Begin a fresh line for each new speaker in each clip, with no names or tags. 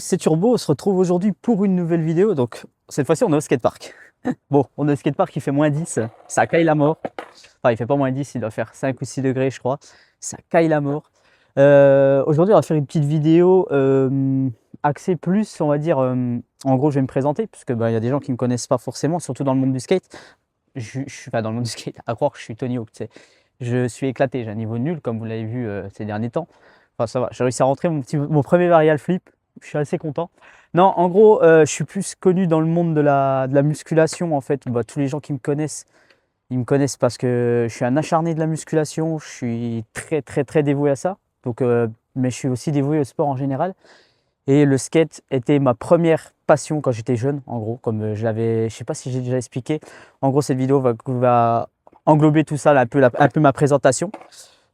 c'est Turbo, on se retrouve aujourd'hui pour une nouvelle vidéo. Donc cette fois-ci on est au skatepark. Bon, on est au skatepark, il fait moins 10, ça caille la mort. Enfin il fait pas moins 10, il doit faire 5 ou 6 degrés je crois. Ça caille la mort. Aujourd'hui on va faire une petite vidéo axée plus, on va dire, en gros je vais me présenter, parce que y a des gens qui ne me connaissent pas forcément, surtout dans le monde du skate. Je suis pas dans le monde du skate, à croire que je suis Tony Hawk, tu sais. Je suis éclaté, j'ai un niveau nul comme vous l'avez vu ces derniers temps. Enfin ça va, j'ai réussi à rentrer mon premier varial flip, je suis assez content. Non, en gros, je suis plus connu dans le monde de la musculation en fait. Tous les gens qui me connaissent, ils me connaissent parce que je suis un acharné de la musculation, je suis très très très dévoué à ça. Donc, mais je suis aussi dévoué au sport en général. Et le skate était ma première passion quand j'étais jeune, en gros, comme je l'avais, je sais pas si j'ai déjà expliqué. En gros, cette vidéo va englober tout ça, là, un peu ma présentation.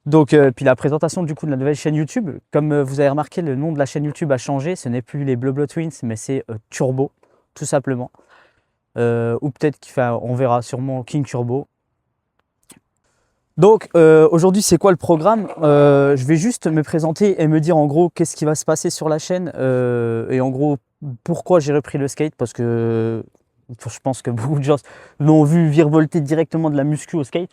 Donc, puis la présentation du coup de la nouvelle chaîne YouTube. Comme vous avez remarqué, le nom de la chaîne YouTube a changé. Ce n'est plus les Bleu Bleu Twins, mais c'est Turbo, tout simplement. Ou peut-être on verra sûrement King Turbo. Donc aujourd'hui c'est quoi le programme? Je vais juste me présenter et me dire en gros qu'est-ce qui va se passer sur la chaîne et en gros pourquoi j'ai repris le skate, parce que je pense que beaucoup de gens l'ont vu virevolter directement de la muscu au skate.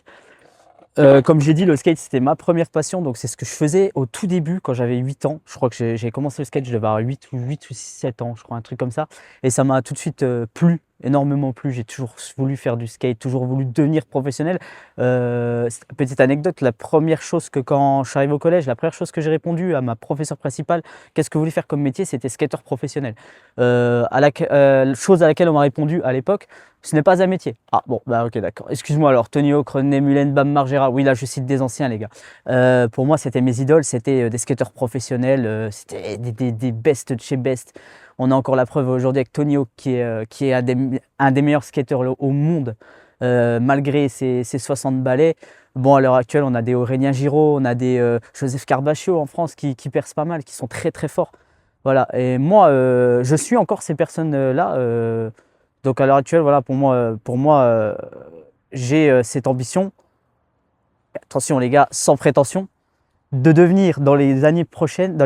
Comme j'ai dit, le skate c'était ma première passion, donc c'est ce que je faisais au tout début quand j'avais 8 ans. Je crois que j'ai commencé le skate, je devais avoir 8 ou 7 ans, je crois, un truc comme ça. Et ça m'a tout de suite plu, énormément plu. J'ai toujours voulu faire du skate, toujours voulu devenir professionnel. Petite anecdote, la première chose que quand je suis arrivé au collège, la première chose que j'ai répondu à ma professeure principale, qu'est-ce que vous voulez faire comme métier? C'était skateur professionnel. Chose à laquelle on m'a répondu à l'époque, ce n'est pas un métier. Ah bon, bah ok, d'accord. Excuse-moi alors, Tony Hawk, René Mullen, Bam Margera. Oui, là je cite des anciens les gars. Pour moi, c'était mes idoles, c'était des skateurs professionnels, c'était des bestes de chez best. On a encore la preuve aujourd'hui avec Tony Hawk qui est un des meilleurs skateurs au monde, malgré ses 60 balais. Bon, à l'heure actuelle, on a des Aurélien Giraud, on a des Joseph Carbaccio en France qui percent pas mal, qui sont très très forts. Voilà, et moi, je suis encore ces personnes-là. Donc à l'heure actuelle, voilà, pour moi j'ai cette ambition, attention les gars, sans prétention, de devenir dans les prochaines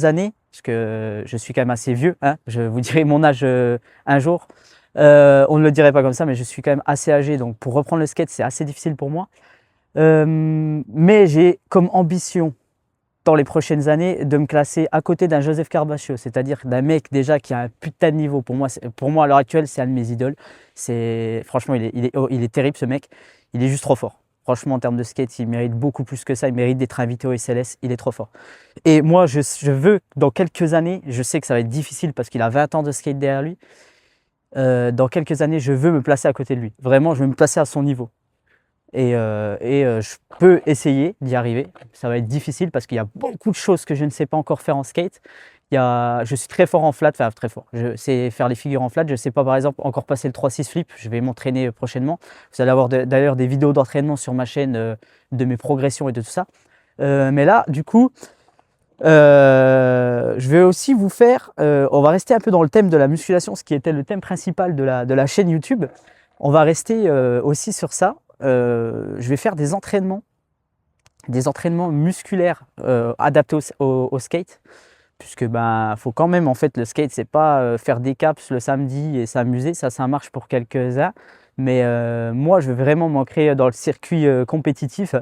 années, parce que je suis quand même assez vieux, hein, je vous dirai mon âge un jour. On ne le dirait pas comme ça, mais je suis quand même assez âgé, donc pour reprendre le skate, c'est assez difficile pour moi. Mais j'ai comme ambition, dans les prochaines années, de me classer à côté d'un Joseph Carbaccio, c'est-à-dire d'un mec déjà qui a un putain de niveau. Pour moi à l'heure actuelle, c'est un de mes idoles. Franchement, il est terrible ce mec. Il est juste trop fort. Franchement, en termes de skate, il mérite beaucoup plus que ça. Il mérite d'être invité au SLS. Il est trop fort. Et moi, je veux, dans quelques années, je sais que ça va être difficile parce qu'il a 20 ans de skate derrière lui. Dans quelques années, je veux me placer à côté de lui. Vraiment, je veux me placer à son niveau. Je peux essayer d'y arriver. Ça va être difficile parce qu'il y a beaucoup de choses que je ne sais pas encore faire en skate. Je suis très fort en flat, enfin très fort. Je sais faire les figures en flat. Je ne sais pas par exemple encore passer le 3-6 flip. Je vais m'entraîner prochainement. Vous allez avoir d'ailleurs des vidéos d'entraînement sur ma chaîne de mes progressions et de tout ça. Mais là, du coup, je vais aussi vous faire... on va rester un peu dans le thème de la musculation, ce qui était le thème principal de la chaîne YouTube. On va rester aussi sur ça. Je vais faire des entraînements musculaires adaptés au skate, puisque faut quand même, en fait, le skate c'est pas faire des caps le samedi et s'amuser, ça marche pour quelques-uns, mais moi je veux vraiment m'ancrer dans le circuit compétitif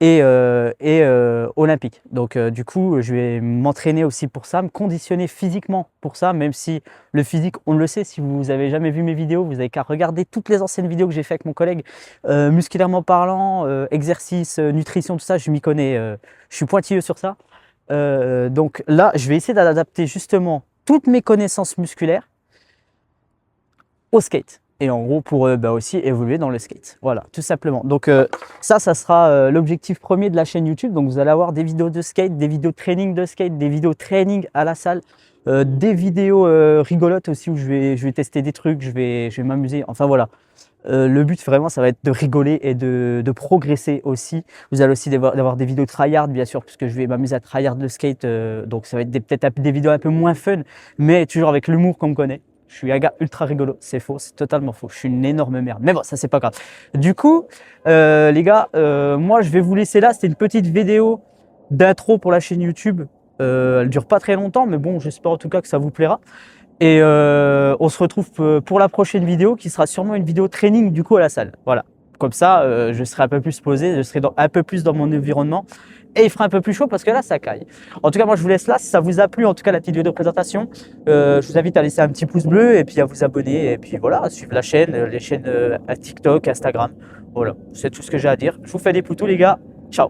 et olympique. Donc du coup je vais m'entraîner aussi pour ça, me conditionner physiquement pour ça, même si le physique, on le sait, si vous avez jamais vu mes vidéos, vous avez qu'à regarder toutes les anciennes vidéos que j'ai fait avec mon collègue, musculairement parlant, exercice, nutrition, tout ça, je m'y connais, je suis pointilleux sur ça. Donc là je vais essayer d'adapter justement toutes mes connaissances musculaires au skate. Et en gros pour aussi évoluer dans le skate. Voilà, tout simplement. Donc ça sera l'objectif premier de la chaîne YouTube. Donc vous allez avoir des vidéos de skate, des vidéos de training de skate, des vidéos training à la salle, des vidéos rigolotes aussi où je vais tester des trucs, je vais m'amuser. Enfin voilà. Le but vraiment ça va être de rigoler et de progresser aussi. Vous allez aussi d'avoir des vidéos tryhard bien sûr, puisque je vais m'amuser à tryhard le skate. Donc ça va être peut-être des vidéos un peu moins fun, mais toujours avec l'humour qu'on me connaît. Je suis un gars ultra rigolo, c'est faux, c'est totalement faux. Je suis une énorme merde. Mais bon, ça c'est pas grave. Du coup, les gars, moi je vais vous laisser là. C'était une petite vidéo d'intro pour la chaîne YouTube. Elle dure pas très longtemps, mais bon, j'espère en tout cas que ça vous plaira. Et on se retrouve pour la prochaine vidéo qui sera sûrement une vidéo training du coup à la salle. Voilà. Comme ça, je serai un peu plus posé, je serai un peu plus dans mon environnement et il fera un peu plus chaud parce que là, ça caille. En tout cas, moi, je vous laisse là. Si ça vous a plu, en tout cas, la petite vidéo de présentation, je vous invite à laisser un petit pouce bleu et puis à vous abonner. Et puis voilà, à suivre la chaîne, les chaînes à TikTok, Instagram. Voilà, c'est tout ce que j'ai à dire. Je vous fais des poutous, les gars. Ciao.